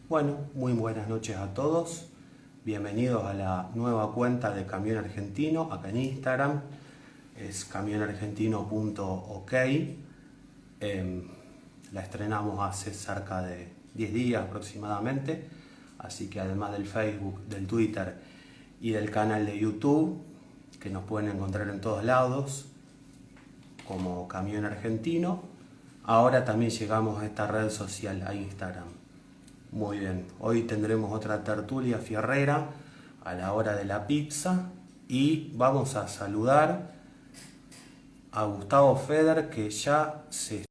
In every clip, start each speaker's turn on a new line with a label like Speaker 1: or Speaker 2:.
Speaker 1: Bueno, muy buenas noches a todos. Bienvenidos a la nueva cuenta de Camión Argentino, acá en Instagram. Es camionargentino.ok. La estrenamos hace cerca de 10 días aproximadamente. Así que además del Facebook, del Twitter y del canal de YouTube, que nos pueden encontrar en todos lados, como Camión Argentino, ahora también llegamos a esta red social, a Instagram. Muy bien, hoy tendremos otra tertulia fierrera a la hora de la pizza y vamos a saludar a Gustavo Feder, que ya se...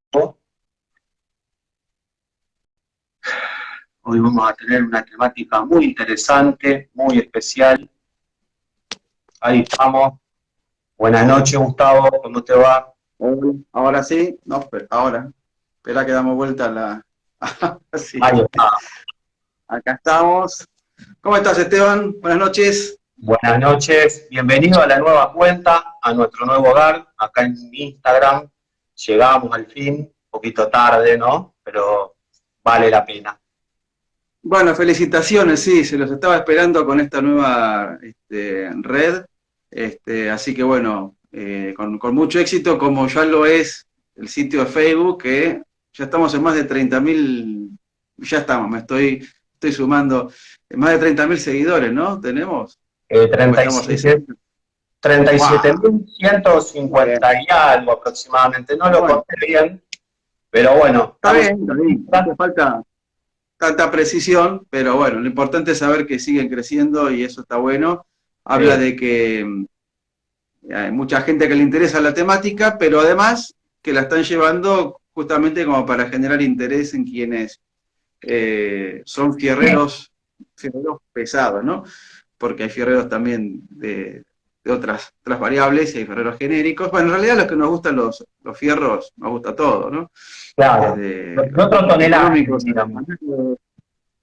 Speaker 1: Hoy vamos a tener una temática muy interesante, muy especial. Ahí estamos. Buenas noches, Gustavo, ¿cómo te va?
Speaker 2: Ahora sí, no, ahora. Espera que damos vuelta a la. Sí,
Speaker 1: Ahí está.
Speaker 2: acá estamos. ¿Cómo estás, Esteban? Buenas noches.
Speaker 1: Buenas noches, bienvenido a la nueva cuenta, a nuestro nuevo hogar, acá en Instagram. Llegamos al fin, un poquito tarde, ¿no? Pero vale la pena.
Speaker 2: Bueno, felicitaciones, sí, se los estaba esperando con esta nueva red. Así que bueno, con mucho éxito, como ya lo es el sitio de Facebook, que ya estamos en más de 30.000, ya estamos, estoy sumando, más de 30.000 seguidores, ¿no? ¿Tenemos? ¿O estamos ahí
Speaker 1: 37,
Speaker 2: cerca? ¡Wow!
Speaker 1: 37.150 y algo aproximadamente. No lo
Speaker 2: Bueno,
Speaker 1: conté bien, pero bueno,
Speaker 2: está
Speaker 1: estamos
Speaker 2: bien, está bien. No hace falta tanta precisión, pero bueno, lo importante es saber que siguen creciendo y eso está bueno. Habla
Speaker 1: en...
Speaker 2: de que hay mucha gente que le interesa la temática, pero además que la están llevando justamente como para generar interés en quienes son fierreros pesados, ¿no? Porque hay fierreros también de otras variables y hay fierreros genéricos. Bueno, en realidad los que nos gustan los fierros, nos gusta todo, ¿no?
Speaker 1: Claro,
Speaker 2: Desde
Speaker 1: de
Speaker 2: los
Speaker 1: otro tonelaje,
Speaker 2: económicos a los
Speaker 1: digamos.
Speaker 2: fanáticos.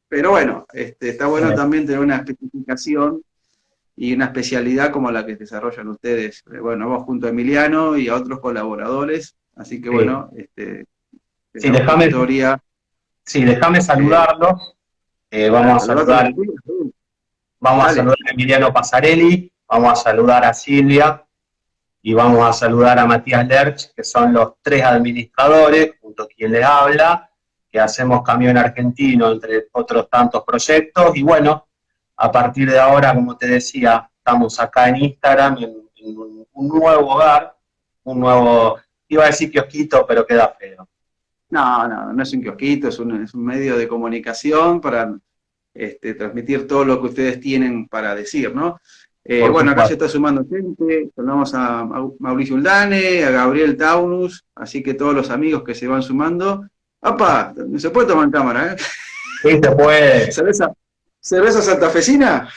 Speaker 2: Pero bueno, está bueno también tener una especificación y una especialidad como la que desarrollan ustedes. Bueno, vos junto a Emiliano y a otros colaboradores. Así que
Speaker 1: Sí,
Speaker 2: bueno,
Speaker 1: sí,
Speaker 2: tenemos historia.
Speaker 1: déjame
Speaker 2: Eh,
Speaker 1: saludarlos. Vamos a
Speaker 2: Saludate
Speaker 1: saludar.
Speaker 2: entre sí.
Speaker 1: Vamos a
Speaker 2: Dale.
Speaker 1: saludar a Emiliano Pasarelli, vamos a saludar a Silvia y vamos a saludar a Matías Lerch, que son los tres administradores, junto a quien les habla, que hacemos Camión Argentino, entre otros tantos proyectos. Y bueno, a partir de ahora, como te decía, estamos acá en Instagram, en un nuevo hogar, un nuevo, iba a decir kiosquito, pero queda feo.
Speaker 2: No es un kiosquito, es un medio de comunicación para transmitir todo lo que ustedes tienen para decir, ¿no?
Speaker 1: Por
Speaker 2: Bueno, acá se
Speaker 1: supuesto.
Speaker 2: está sumando gente, saludamos a Mauricio Uldane, a Gabriel Taunus, así que todos los amigos que se van sumando. ¡Apa! Se puede tomar en cámara, ¿eh?
Speaker 1: Sí, se puede.
Speaker 2: ¿Cerveza, cerveza santafesina?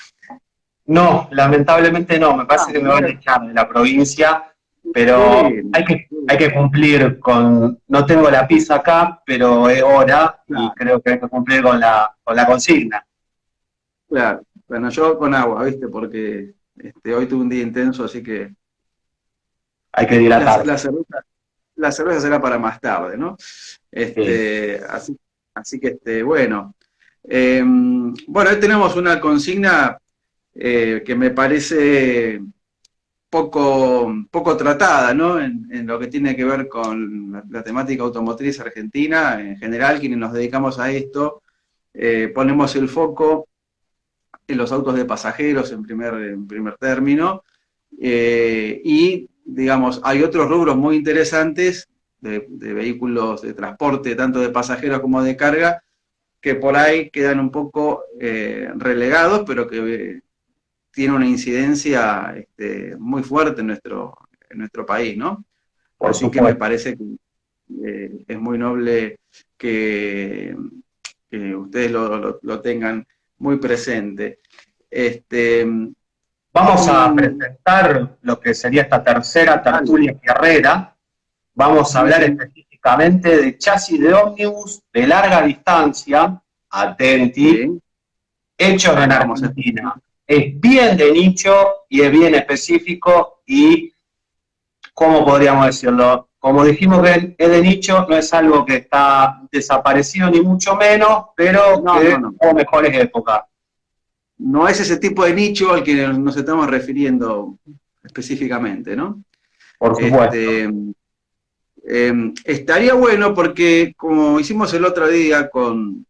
Speaker 1: No, lamentablemente no, me
Speaker 2: Ah,
Speaker 1: parece que me van a
Speaker 2: bueno,
Speaker 1: echar de la provincia, pero
Speaker 2: sí,
Speaker 1: hay que cumplir con, no tengo la pizza acá, pero es hora y
Speaker 2: claro,
Speaker 1: creo que hay que cumplir con la consigna.
Speaker 2: claro. Bueno, yo con agua, ¿viste? Porque hoy tuve un día intenso, así que
Speaker 1: Hay que
Speaker 2: la,
Speaker 1: dilatarse.
Speaker 2: la cerveza, la cerveza será para más tarde, ¿no?
Speaker 1: Sí.
Speaker 2: Así que, bueno. Bueno, hoy tenemos una consigna que me parece poco tratada, ¿no? En lo que tiene que ver con la temática automotriz argentina. En general, quienes nos dedicamos a esto, ponemos el foco en los autos de pasajeros en primer término, y, digamos, hay otros rubros muy interesantes de vehículos de transporte, tanto de pasajeros como de carga, que por ahí quedan un poco relegados, pero que tiene una incidencia muy fuerte en nuestro país, ¿no?
Speaker 1: Por
Speaker 2: Así que me
Speaker 1: supuesto.
Speaker 2: parece que es muy noble que, que ustedes lo tengan muy presente. Este,
Speaker 1: Vamos a
Speaker 2: un,
Speaker 1: presentar lo que sería esta tercera
Speaker 2: Dale,
Speaker 1: tertulia carrera. Vamos a
Speaker 2: sí,
Speaker 1: hablar
Speaker 2: sí,
Speaker 1: específicamente de chasis de ómnibus de larga distancia, atenti,
Speaker 2: sí.
Speaker 1: hechos en
Speaker 2: Bueno, vamos a
Speaker 1: Argentina. Es bien de nicho y es bien específico y, ¿cómo podríamos decirlo?
Speaker 3: como dijimos que es de nicho, no es algo que está desaparecido ni mucho menos, pero que tuvo mejores épocas.
Speaker 2: No es ese tipo de nicho al que nos estamos refiriendo específicamente, ¿no?
Speaker 3: Por supuesto.
Speaker 2: Estaría bueno porque, como hicimos el otro día cuando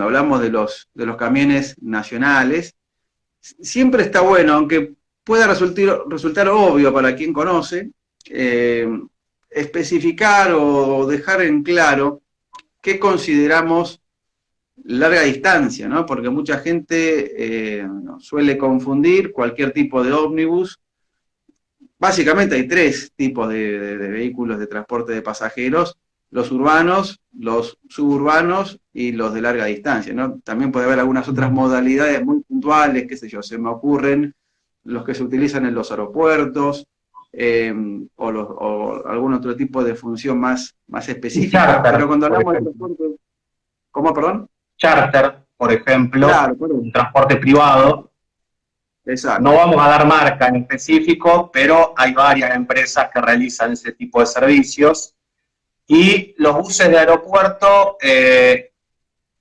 Speaker 2: hablamos de los camiones nacionales, siempre está bueno, aunque pueda resultar obvio para quien conoce, especificar o dejar en claro qué consideramos larga distancia, ¿no? Porque mucha gente suele confundir cualquier tipo de ómnibus. Básicamente hay tres tipos de vehículos de transporte de pasajeros: los urbanos, los suburbanos y los de larga distancia, ¿no? También puede haber algunas otras modalidades muy puntuales, qué sé yo, se me ocurren los que se utilizan en los aeropuertos, o algún otro tipo de función más específica.
Speaker 3: Charter,
Speaker 2: pero cuando hablamos de transporte... ¿Cómo, perdón?
Speaker 3: Charter, por ejemplo,
Speaker 2: Claro,
Speaker 3: un transporte privado.
Speaker 2: exacto.
Speaker 3: No vamos a dar marca en específico, pero hay varias empresas que realizan ese tipo de servicios. Y los buses de aeropuerto,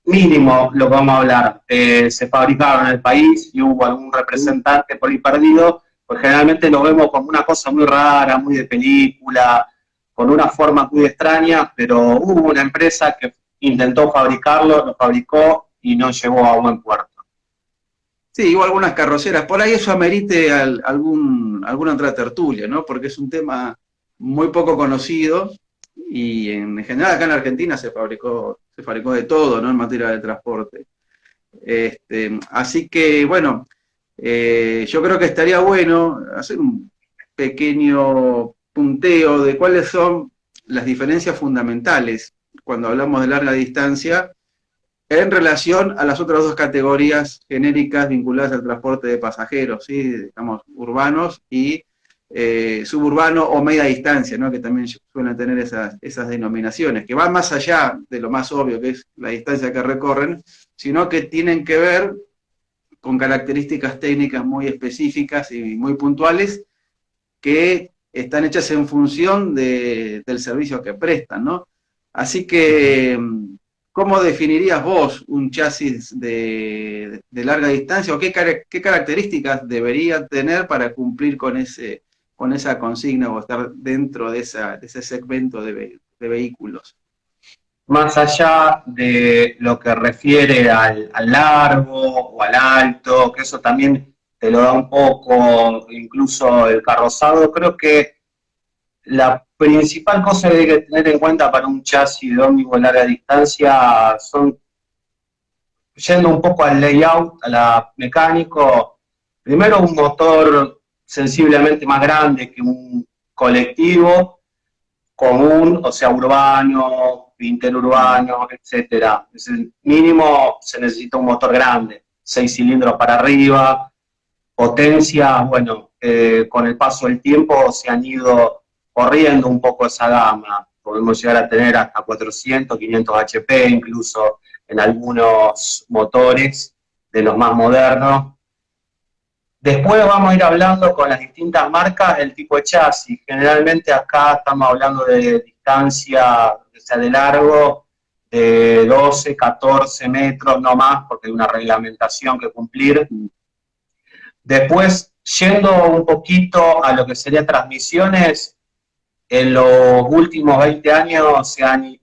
Speaker 3: mínimo lo que vamos a hablar, se fabricaron en el país y hubo algún representante por ahí perdido, pues generalmente lo vemos como una cosa muy rara, muy de película, con una forma muy extraña, pero hubo una empresa que intentó fabricarlo, lo fabricó y no llegó a buen puerto.
Speaker 2: Sí, hubo algunas carroceras. Por ahí eso amerite alguna otra tertulia, ¿no? Porque es un tema muy poco conocido y en general acá en Argentina se fabricó de todo, ¿no? En materia de transporte. Así que, bueno, yo creo que estaría bueno hacer un pequeño punteo de cuáles son las diferencias fundamentales cuando hablamos de larga distancia en relación a las otras dos categorías genéricas vinculadas al transporte de pasajeros, ¿sí? Digamos, urbanos y suburbano o media distancia, ¿no? Que también suelen tener esas denominaciones, que van más allá de lo más obvio que es la distancia que recorren, sino que tienen que ver con características técnicas muy específicas y muy puntuales que están hechas en función del servicio que prestan, ¿no? Así que, ¿cómo definirías vos un chasis de larga distancia o qué características debería tener para cumplir con esa consigna o estar dentro de ese segmento de vehículos?
Speaker 3: Más allá de lo que refiere al largo o al alto, que eso también te lo da un poco, incluso el carrozado, creo que la principal cosa que hay que tener en cuenta para un chasis de ómnibus de larga distancia son, yendo un poco al layout, a la mecánico, primero un motor sensiblemente más grande que un colectivo común, o sea, urbano, interurbano, etcétera. Es el mínimo, se necesita un motor grande, 6 cilindros para arriba, potencia, bueno, con el paso del tiempo se han ido corriendo un poco esa gama. Podemos llegar a tener hasta 400, 500 HP, incluso en algunos motores de los más modernos. Después vamos a ir hablando con las distintas marcas del tipo de chasis. Generalmente acá estamos hablando de distancia, o sea, de largo, de 12, 14 metros, no más, porque hay una reglamentación que cumplir. Después, yendo un poquito a lo que sería transmisiones, en los últimos 20 años se han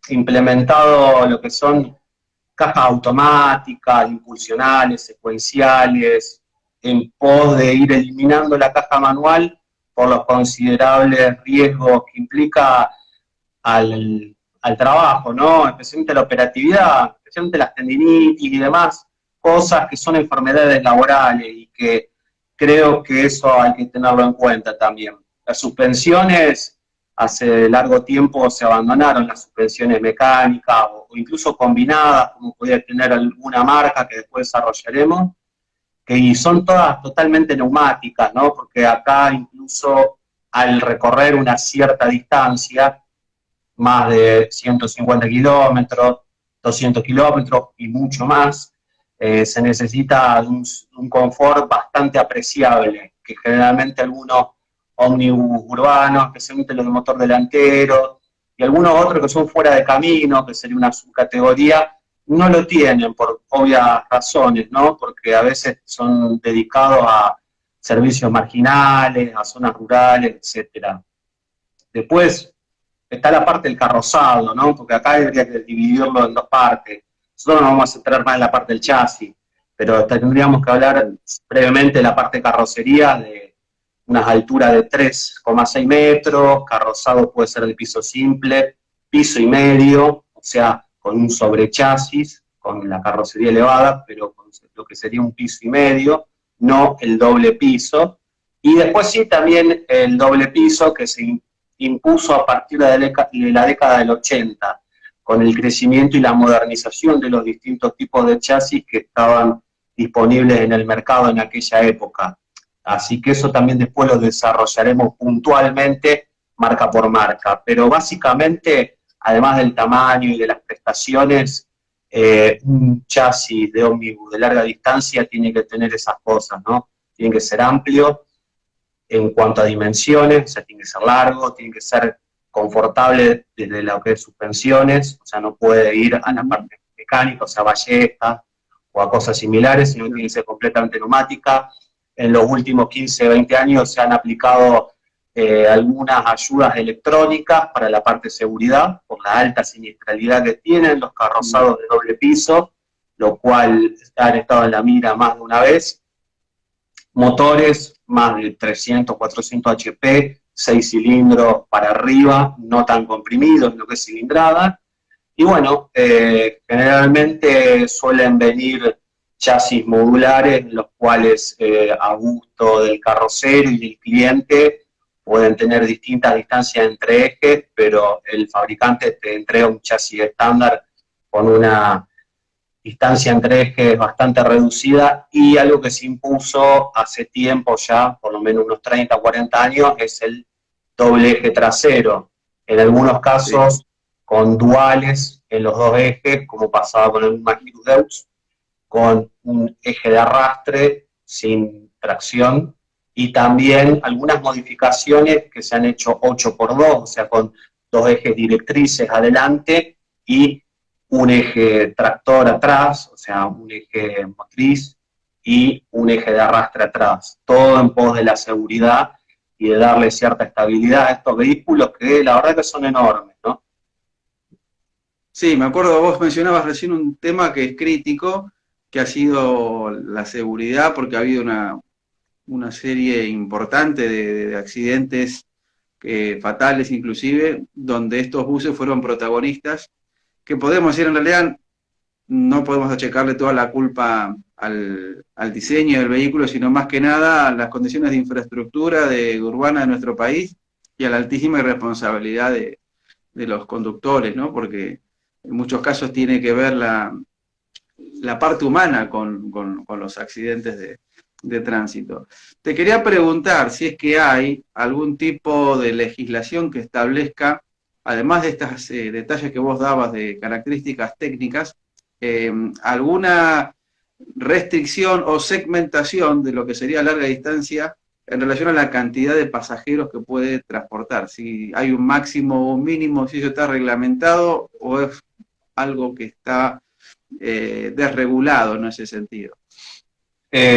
Speaker 3: implementado lo que son cajas automáticas, impulsionales, secuenciales, en pos de ir eliminando la caja manual por los considerables riesgos que implica al trabajo, ¿no? Especialmente la operatividad, especialmente las tendinitis y demás, cosas que son enfermedades laborales y que creo que eso hay que tenerlo en cuenta también. Las suspensiones, hace largo tiempo se abandonaron las suspensiones mecánicas o incluso combinadas, como podría tener alguna marca que después desarrollaremos, y son todas totalmente neumáticas, ¿no? Porque acá incluso al recorrer una cierta distancia, más de 150 kilómetros, 200 kilómetros y mucho más, se necesita un confort bastante apreciable, que generalmente algunos ómnibus urbanos, especialmente los de motor delantero, y algunos otros que son fuera de camino, que sería una subcategoría, no lo tienen por obvias razones, ¿no? Porque a veces son dedicados a servicios marginales, a zonas rurales, etcétera. Después está la parte del carrozado, ¿no? Porque acá habría que dividirlo en dos partes. Nosotros nos vamos a centrar más en la parte del chasis, pero tendríamos que hablar brevemente de la parte de carrocería, de unas alturas de 3,6 metros, carrozado puede ser de piso simple, piso y medio, o sea, con un sobrechasis, con la carrocería elevada, pero con lo que sería un piso y medio, no el doble piso. Y después sí, también el doble piso que se impuso a partir de la década del 80, con el crecimiento y la modernización de los distintos tipos de chasis que estaban disponibles en el mercado en aquella época. Así que eso también después lo desarrollaremos puntualmente, marca por marca. Pero básicamente, además del tamaño y de las prestaciones, un chasis de ómnibus de larga distancia tiene que tener esas cosas, ¿no? Tiene que ser amplio en cuanto a dimensiones, o sea, tiene que ser largo, tiene que ser confortable desde lo que es suspensiones, o sea, no puede ir a la parte mecánica, o sea, ballesta o a cosas similares, sino que tiene que ser completamente neumática. En los últimos 15, 20 años se han aplicado algunas ayudas electrónicas para la parte de seguridad, por la alta siniestralidad que tienen los carrozados de doble piso, lo cual han estado en la mira más de una vez. Motores más de 300, 400 HP, 6 cilindros para arriba, no tan comprimidos en lo que es cilindrada. Y bueno, generalmente suelen venir chasis modulares, los cuales a gusto del carrocero y del cliente pueden tener distintas distancias entre ejes, pero el fabricante te entrega un chasis estándar con una distancia entre ejes bastante reducida, y algo que se impuso hace tiempo ya, por lo menos unos 30 o 40 años, es el doble eje trasero. En algunos casos, sí, con duales en los dos ejes, como pasaba con el Magirus Deux, con un eje de arrastre sin tracción, y también algunas modificaciones que se han hecho 8x2, o sea, con dos ejes directrices adelante y un eje tractor atrás, o sea, un eje motriz y un eje de arrastre atrás, todo en pos de la seguridad y de darle cierta estabilidad a estos vehículos que la verdad que son enormes, ¿no?
Speaker 2: Sí, me acuerdo, vos mencionabas recién un tema que es crítico, que ha sido la seguridad, porque ha habido una serie importante de accidentes fatales inclusive, donde estos buses fueron protagonistas, que podemos decir en realidad no podemos achacarle toda la culpa al diseño del vehículo, sino más que nada a las condiciones de infraestructura urbana de nuestro país y a la altísima irresponsabilidad de los conductores, ¿no? Porque en muchos casos tiene que ver la parte humana con los accidentes de tránsito. Te quería preguntar si es que hay algún tipo de legislación que establezca, además de estos detalles que vos dabas de características técnicas, alguna restricción o segmentación de lo que sería larga distancia en relación a la cantidad de pasajeros que puede transportar. Si hay un máximo o un mínimo, si eso está reglamentado o es algo que está desregulado en ese sentido.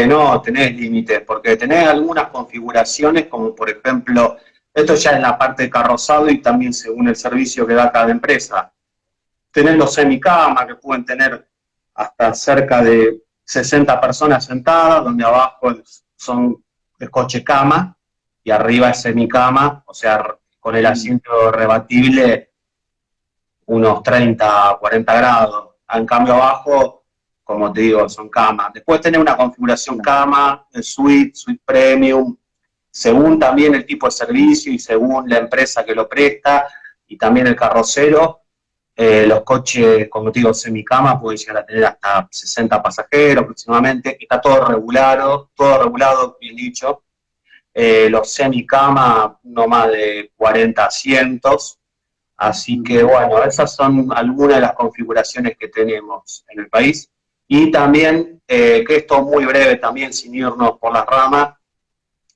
Speaker 3: No, tenés límites, porque tenés algunas configuraciones, como por ejemplo, esto ya en la parte de carrozado y también según el servicio que da cada empresa. Tenés los semicama que pueden tener hasta cerca de 60 personas sentadas, donde abajo es coche cama y arriba es semicama, o sea, con el asiento rebatible unos 30, 40 grados. En cambio abajo, como te digo, son camas. Después tenés una configuración cama, suite premium, según también el tipo de servicio y según la empresa que lo presta y también el carrocero. Los coches, como te digo, semicama pueden llegar a tener hasta 60 pasajeros aproximadamente. Está todo regulado, bien dicho. Los semicama no más de 40 asientos. Así que bueno, esas son algunas de las configuraciones que tenemos en el país. Y también, que esto muy breve también, sin irnos por las ramas,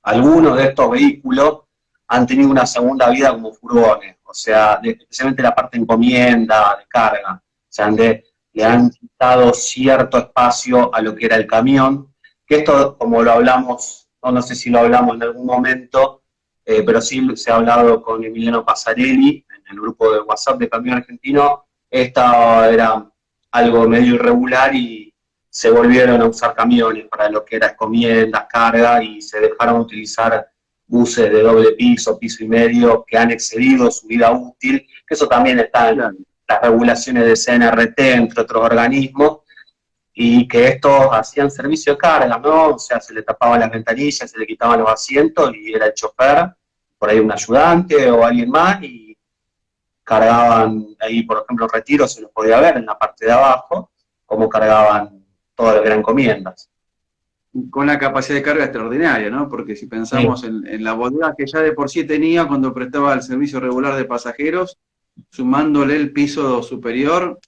Speaker 3: algunos de estos vehículos han tenido una segunda vida como furgones, o sea, especialmente la parte encomienda, de carga, o sea, le han quitado cierto espacio a lo que era el camión, que esto, como lo hablamos, no sé si lo hablamos en algún momento, pero sí se ha hablado con Emiliano Pasarelli, en el grupo de WhatsApp de Camión Argentino, esta era algo medio irregular y se volvieron a usar camiones para lo que era encomiendas, carga, y se dejaron utilizar buses de doble piso, piso y medio, que han excedido su vida útil, que eso también está en las regulaciones de CNRT, entre otros organismos, y que estos hacían servicio de carga, ¿no? O sea, se le tapaban las ventanillas, se le quitaban los asientos y era el chofer, por ahí un ayudante o alguien más, y cargaban ahí, por ejemplo, Retiro, se los podía ver en la parte de abajo, cómo cargaban todo lo que eran encomiendas.
Speaker 2: Con una capacidad de carga extraordinaria, ¿no? Porque si pensamos
Speaker 3: Sí.
Speaker 2: en la bodega que ya de por sí tenía cuando prestaba el servicio regular de pasajeros, sumándole el piso superior,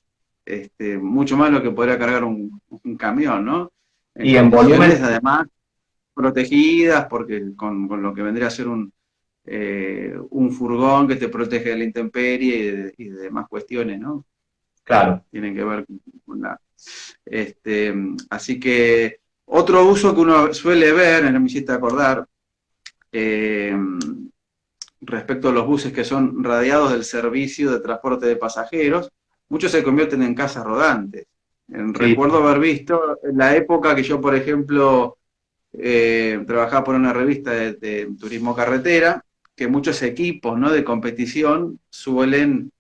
Speaker 2: mucho más lo que podría cargar un camión, ¿no?
Speaker 3: Y en volumen,
Speaker 2: Además, protegidas, porque con lo que vendría a ser un furgón que te protege de la intemperie y de demás cuestiones, ¿no?
Speaker 3: claro.
Speaker 2: Tienen que ver con la... así que otro uso que uno suele ver, me hiciste acordar, respecto a los buses que son radiados del servicio de transporte de pasajeros, muchos se convierten en casas rodantes.
Speaker 3: Sí.
Speaker 2: Recuerdo haber visto en la época que yo, por ejemplo, trabajaba por una revista de turismo carretera, que muchos equipos, ¿no?, de competición suelen,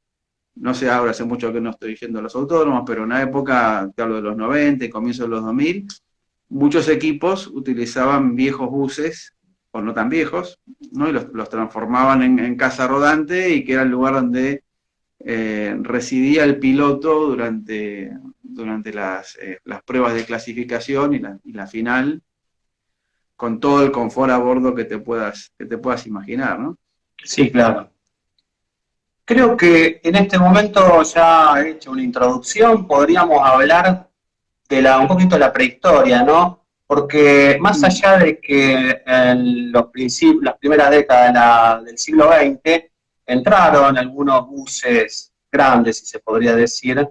Speaker 2: no sé, ahora hace mucho que no estoy yendo a los autódromos, pero en una época, te hablo de los 90 y comienzos de los 2000, muchos equipos utilizaban viejos buses, o no tan viejos, ¿no?, y los transformaban en casa rodante, y que era el lugar donde residía el piloto durante las pruebas de clasificación y la final, con todo el confort a bordo que te puedas imaginar, ¿no?
Speaker 3: Sí, claro. Creo que en este momento ya he hecho una introducción, podríamos hablar de un poquito de la prehistoria, ¿no? Porque más allá de que en las primeras décadas del siglo XX entraron algunos buses grandes, si se podría decir,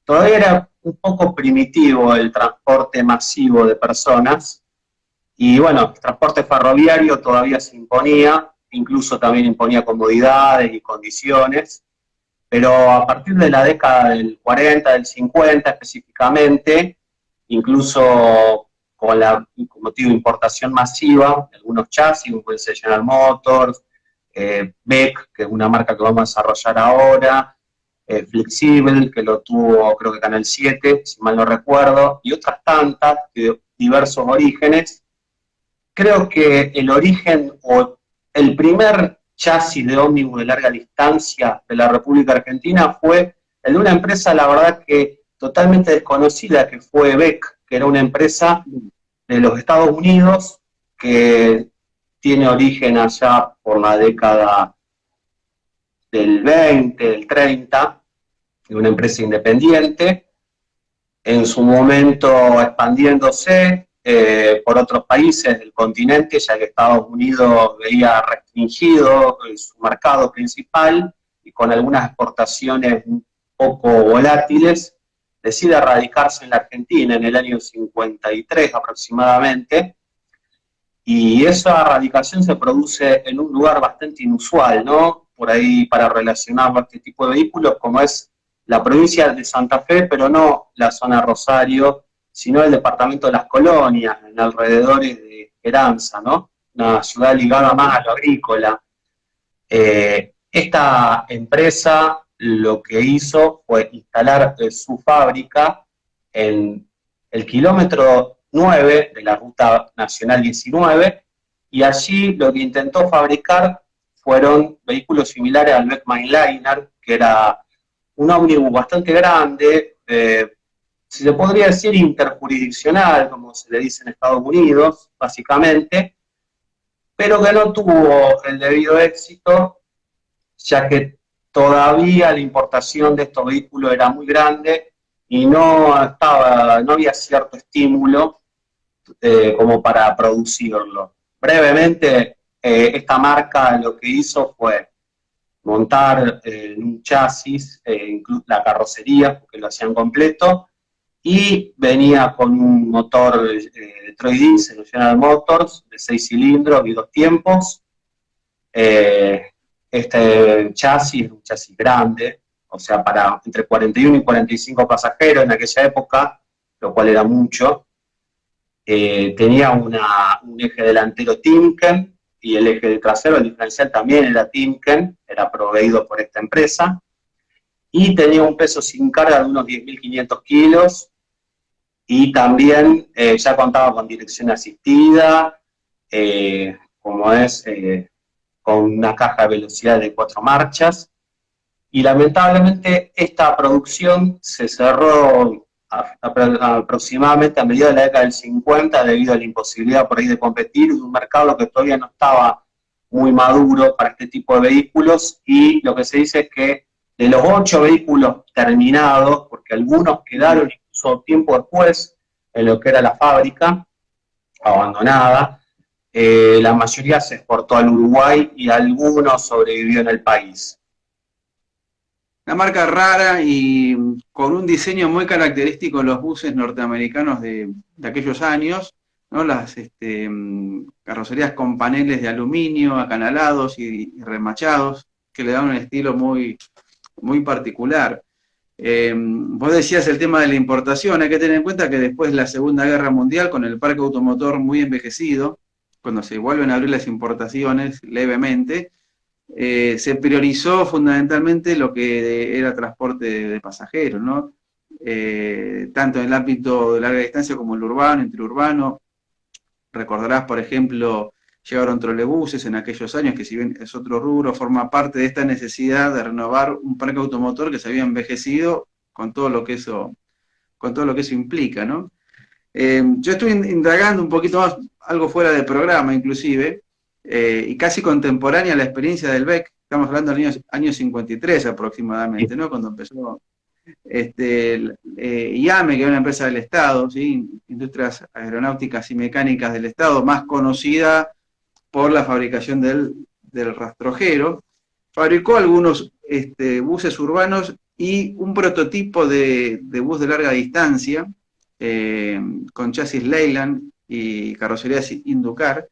Speaker 3: todavía era un poco primitivo el transporte masivo de personas, y bueno, el transporte ferroviario todavía se imponía, incluso también imponía comodidades y condiciones, pero a partir de la década del 40, del 50 específicamente, incluso con motivo de importación masiva, algunos chasis, como puede ser General Motors, Beck, que es una marca que vamos a desarrollar ahora, Flexible, que lo tuvo creo que Canal 7, si mal no recuerdo, y otras tantas de diversos orígenes. Creo que el origen o el primer chasis de ómnibus de larga distancia de la República Argentina fue el de una empresa, la verdad que totalmente desconocida, que fue Beck, que era una empresa de los Estados Unidos que tiene origen allá por la década del 20, del 30, de una empresa independiente, en su momento expandiéndose por otros países del continente, ya que Estados Unidos veía restringido su mercado principal y con algunas exportaciones un poco volátiles, decide radicarse en la Argentina en el año 53 aproximadamente, y esa radicación se produce en un lugar bastante inusual, ¿no? Por ahí para relacionarlo a este tipo de vehículos, como es la provincia de Santa Fe, pero no la zona Rosario, sino el departamento de Las Colonias, en alrededores de Esperanza, ¿no? Una ciudad ligada más a lo agrícola. Esta empresa lo que hizo fue instalar su fábrica en el kilómetro 9 de la Ruta Nacional 19, y allí lo que intentó fabricar fueron vehículos similares al Beck Mainliner, que era un ómnibus bastante grande, si se podría decir interjurisdiccional, como se le dice en Estados Unidos, básicamente, pero que no tuvo el debido éxito, ya que todavía la importación de estos vehículos era muy grande y no había cierto estímulo como para producirlo. Brevemente, esta marca lo que hizo fue montar un chasis, la carrocería, porque lo hacían completo, y venía con un motor Detroit Diesel, General Motors, de 6 cilindros y 2 tiempos. Este chasis es un chasis grande, o sea, para entre 41 y 45 pasajeros en aquella época, lo cual era mucho. Tenía un eje delantero Timken, y el eje trasero, el diferencial también era Timken, era proveído por esta empresa, y tenía un peso sin carga de unos 10.500 kilos, y también ya contaba con dirección asistida, con una caja de velocidad de 4 marchas, y lamentablemente esta producción se cerró aproximadamente a mediados de la década del 50 debido a la imposibilidad por ahí de competir en un mercado que todavía no estaba muy maduro para este tipo de vehículos, y lo que se dice es que de los 8 vehículos terminados, porque algunos quedaron incluso tiempo después en lo que era la fábrica abandonada, la mayoría se exportó al Uruguay y algunos sobrevivió en el país.
Speaker 2: Una marca rara y con un diseño muy característico en los buses norteamericanos de aquellos años, ¿no? Las carrocerías con paneles de aluminio acanalados y remachados, que le dan un estilo muy, muy particular. Vos decías el tema de la importación. Hay que tener en cuenta que después de la Segunda Guerra Mundial, con el parque automotor muy envejecido, cuando se vuelven a abrir las importaciones levemente, se priorizó fundamentalmente lo que era transporte de pasajeros, ¿no? Tanto en el ámbito de larga distancia como el urbano, interurbano. Recordarás, por ejemplo, llegaron trolebuses en aquellos años, que si bien es otro rubro, forma parte de esta necesidad de renovar un parque automotor que se había envejecido con todo lo que eso implica, ¿no? Yo estuve indagando un poquito más, algo fuera del programa inclusive, y casi contemporánea a la experiencia del BEC, estamos hablando del año 53 aproximadamente, ¿no? Cuando empezó IAME, que es una empresa del Estado, ¿sí? Industrias Aeronáuticas y Mecánicas del Estado, más conocida por la fabricación del rastrojero, fabricó algunos buses urbanos y un prototipo de bus de larga distancia, con chasis Leyland y carrocerías Inducar,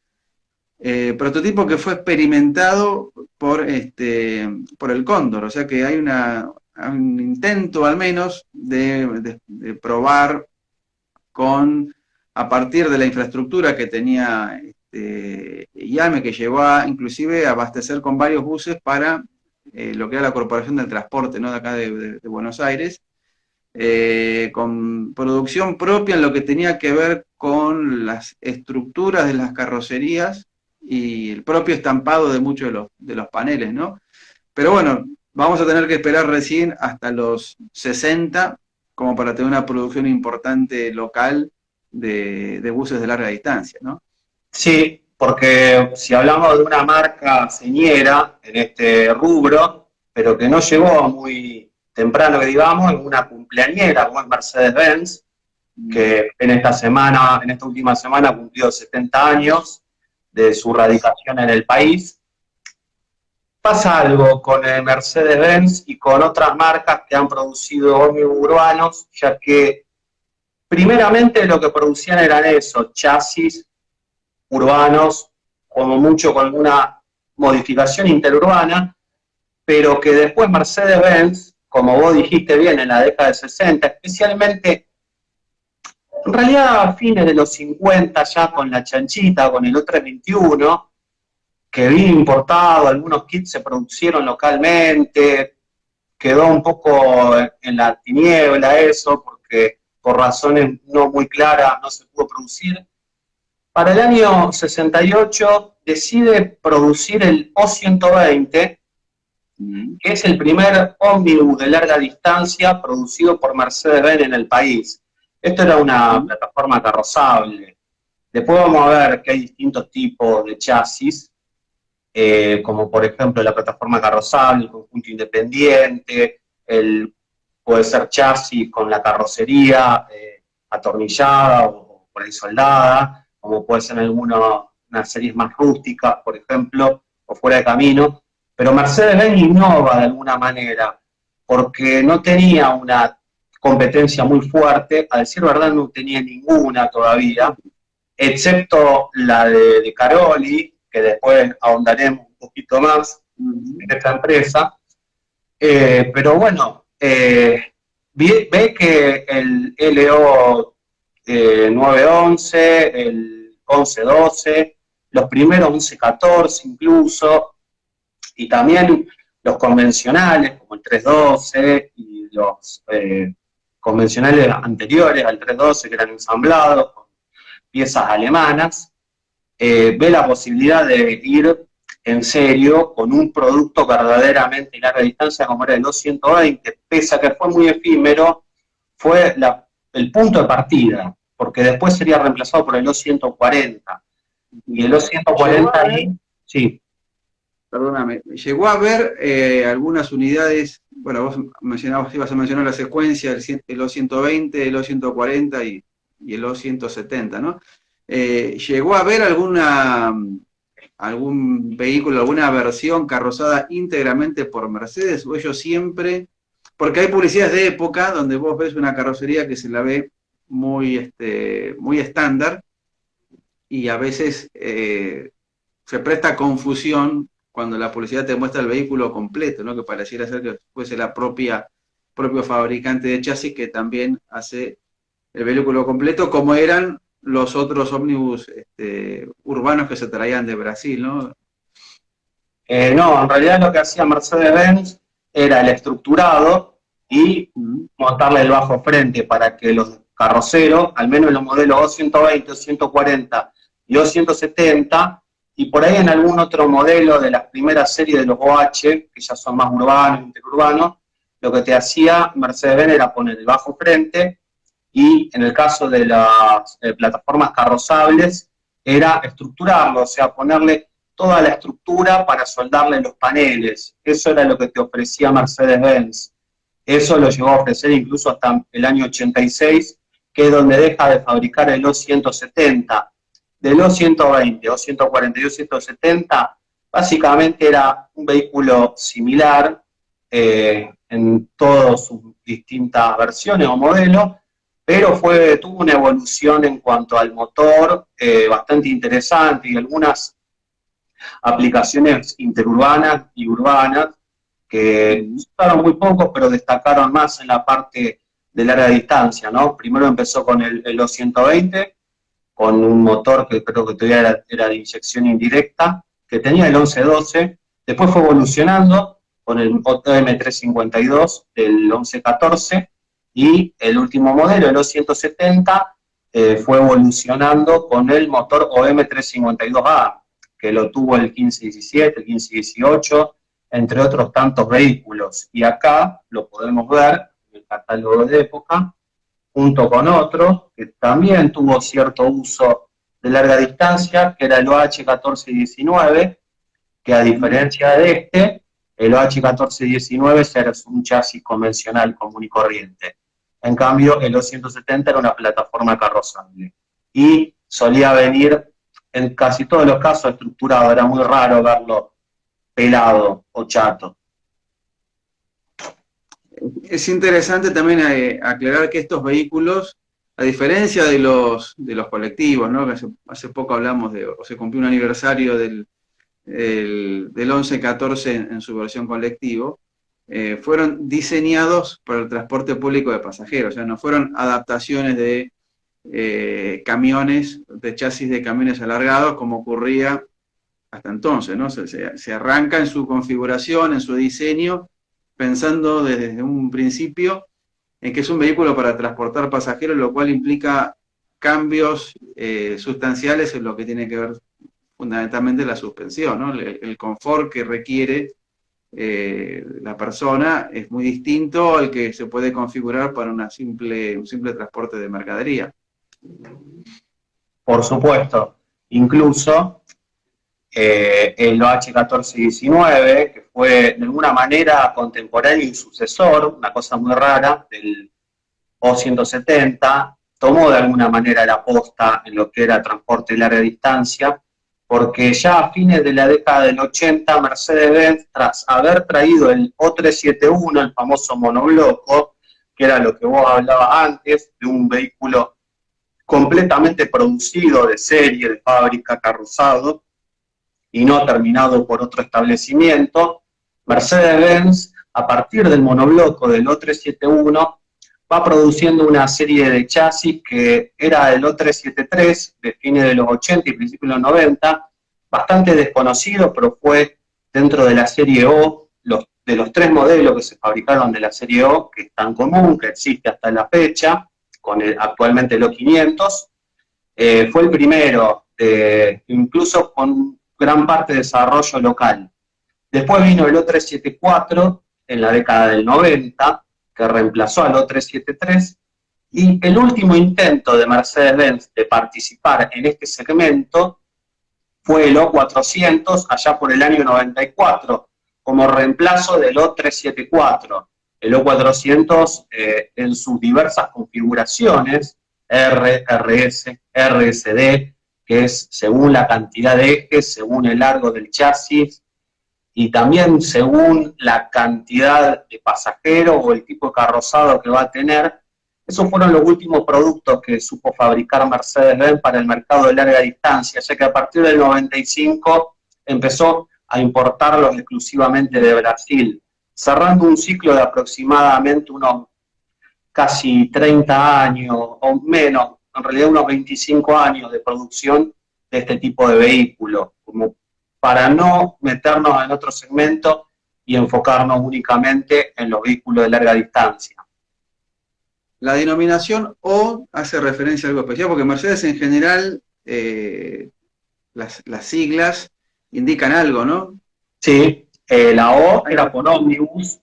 Speaker 2: prototipo que fue experimentado por el Cóndor, o sea que hay un intento al menos de probar a partir de la infraestructura que tenía IAME, que llegó inclusive a abastecer con varios buses para lo que era la Corporación del Transporte, ¿no? De acá de Buenos Aires, con producción propia en lo que tenía que ver con las estructuras de las carrocerías y el propio estampado de muchos de los paneles, ¿no? Pero bueno, vamos a tener que esperar recién hasta los 60 como para tener una producción importante local de buses de larga distancia, ¿no?
Speaker 3: Sí, porque si hablamos de una marca señera en este rubro, pero que no llegó muy temprano, que digamos, en una cumpleañera como es Mercedes-Benz, que en esta última semana cumplió 70 años de su radicación en el país. Pasa algo con el Mercedes-Benz y con otras marcas que han producido ómnibus urbanos, ya que primeramente lo que producían eran eso, chasis urbanos, como mucho con alguna modificación interurbana, pero que después Mercedes-Benz, como vos dijiste bien, en la década de 60, especialmente, en realidad a fines de los 50, ya con la chanchita, con el O321, que vino importado, algunos kits se produjeron localmente, quedó un poco en la tiniebla eso, porque por razones no muy claras no se pudo producir. Para el año 68 decide producir el O120, que es el primer ómnibus de larga distancia producido por Mercedes-Benz en el país. Esto era una plataforma carrozable. Después vamos a ver que hay distintos tipos de chasis, como por ejemplo la plataforma carrozable, el conjunto independiente, puede ser chasis con la carrocería atornillada o por ahí soldada, como puede ser en algunos unas series más rústicas, por ejemplo, o fuera de camino, pero Mercedes-Benz innova de alguna manera, porque no tenía una competencia muy fuerte, a decir verdad no tenía ninguna todavía, excepto la de Caroli, que después ahondaremos un poquito más en esta empresa. Pero bueno, ve que el LO 911, el 1112, los primeros 1114 incluso, y también los convencionales como el 312 y los convencionales anteriores al 312 que eran ensamblados con piezas alemanas, ve la posibilidad de ir en serio con un producto verdaderamente de larga distancia como era el 220, pese a que fue muy efímero, fue el punto de partida, porque después sería reemplazado por el 240. Y el 240 ahí, sí.
Speaker 2: Perdóname, llegó a haber algunas unidades, bueno, vos ibas a mencionar la secuencia, el O120, el O140 y el O170, ¿no? ¿Llegó a haber algún vehículo, alguna versión carrozada íntegramente por Mercedes, o ellos siempre, porque hay publicidades de época donde vos ves una carrocería que se la ve muy estándar, y a veces se presta confusión cuando la publicidad te muestra el vehículo completo, ¿no? Que pareciera ser que fuese propio fabricante de chasis que también hace el vehículo completo, como eran los otros ómnibus urbanos que se traían de Brasil, ¿no?
Speaker 3: No, en realidad lo que hacía Mercedes-Benz era el estructurado y montarle el bajo frente para que los carroceros, al menos en los modelos O120, O140 y O170, y por ahí en algún otro modelo de las primeras series de los OH, que ya son más urbanos, interurbanos, lo que te hacía Mercedes-Benz era poner el bajo frente, y en el caso de las plataformas carrozables, era estructurarlo, o sea, ponerle toda la estructura para soldarle los paneles. Eso era lo que te ofrecía Mercedes-Benz. Eso lo llegó a ofrecer incluso hasta el año 86, que es donde deja de fabricar el O170. Del O120, O140 y O170, básicamente era un vehículo similar en todas sus distintas versiones o modelos, pero tuvo una evolución en cuanto al motor bastante interesante y algunas aplicaciones interurbanas y urbanas que usaron muy pocos, pero destacaron más en la parte de larga distancia, ¿no? Primero empezó con el O120, con un motor que creo que todavía era de inyección indirecta, que tenía el 1112, después fue evolucionando con el OM352 del 1114, y el último modelo, el O170, fue evolucionando con el motor OM352A, que lo tuvo el 1517, el 1518, entre otros tantos vehículos. Y acá lo podemos ver en el catálogo de época, junto con otro que también tuvo cierto uso de larga distancia, que era el OH1419, que a diferencia de este, el OH1419 era un chasis convencional común y corriente. En cambio, el O170 era una plataforma carrozable. Y solía venir, en casi todos los casos, estructurado. Era muy raro verlo pelado o chato.
Speaker 2: Es interesante también aclarar que estos vehículos, a diferencia de los colectivos, ¿no? Que hace poco hablamos o se cumplió un aniversario del 1114 en su versión colectivo, fueron diseñados para el transporte público de pasajeros, o sea, no fueron adaptaciones de camiones, de chasis de camiones alargados, como ocurría hasta entonces, ¿no? Se arranca en su configuración, en su diseño, pensando desde un principio en que es un vehículo para transportar pasajeros, lo cual implica cambios sustanciales en lo que tiene que ver fundamentalmente la suspensión, ¿no? El confort que requiere la persona es muy distinto al que se puede configurar para un simple transporte de mercadería.
Speaker 3: Por supuesto, incluso el OH1419, que fue de alguna manera contemporáneo y sucesor, una cosa muy rara, del O170, tomó de alguna manera la posta en lo que era transporte de larga distancia, porque ya a fines de la década del 80, Mercedes-Benz, tras haber traído el O371, el famoso monobloco, que era lo que vos hablabas antes, de un vehículo completamente producido de serie, de fábrica, carrozado, y no terminado por otro establecimiento, Mercedes-Benz, a partir del monobloco del O371, va produciendo una serie de chasis que era el O373 de fines de los 80 y principios de los 90, bastante desconocido, pero fue dentro de la serie O, de los 3 modelos que se fabricaron de la serie O, que es tan común, que existe hasta la fecha, actualmente el O500, fue el primero, incluso con gran parte de desarrollo local. Después vino el O374 en la década del 90, que reemplazó al O373, y el último intento de Mercedes-Benz de participar en este segmento fue el O400, allá por el año 94, como reemplazo del O374. El O400 en sus diversas configuraciones, R, RS, RSD, que es según la cantidad de ejes, según el largo del chasis, y también según la cantidad de pasajeros o el tipo de carrozado que va a tener. Esos fueron los últimos productos que supo fabricar Mercedes-Benz para el mercado de larga distancia, ya que a partir del 95 empezó a importarlos exclusivamente de Brasil, cerrando un ciclo de aproximadamente unos casi 30 años o menos, en realidad unos 25 años de producción de este tipo de vehículos, como para no meternos en otro segmento y enfocarnos únicamente en los vehículos de larga distancia.
Speaker 2: La denominación O hace referencia a algo especial, porque Mercedes en general, las siglas indican algo, ¿no?
Speaker 3: Sí, la O era por ómnibus,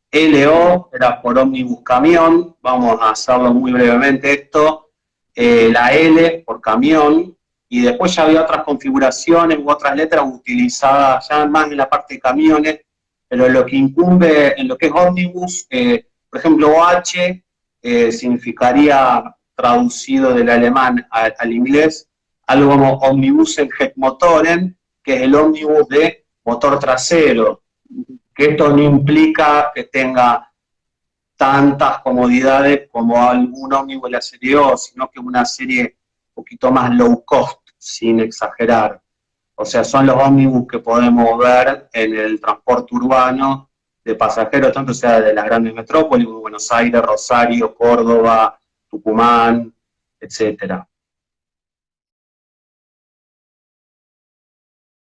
Speaker 3: LO era por ómnibus camión, vamos a hacerlo muy brevemente esto, la L por camión, y después ya había otras configuraciones u otras letras utilizadas ya más en la parte de camiones, pero lo que incumbe en lo que es ómnibus, por ejemplo, OH significaría, traducido del alemán al inglés, algo como Omnibusen-Heckmotoren, que es el ómnibus de motor trasero, que esto no implica que tenga tantas comodidades como algún ómnibus de la serie O, sino que una serie un poquito más low cost, sin exagerar. O sea, son los ómnibus que podemos ver en el transporte urbano de pasajeros, tanto sea de las grandes metrópolis, como Buenos Aires, Rosario, Córdoba, Tucumán, etcétera.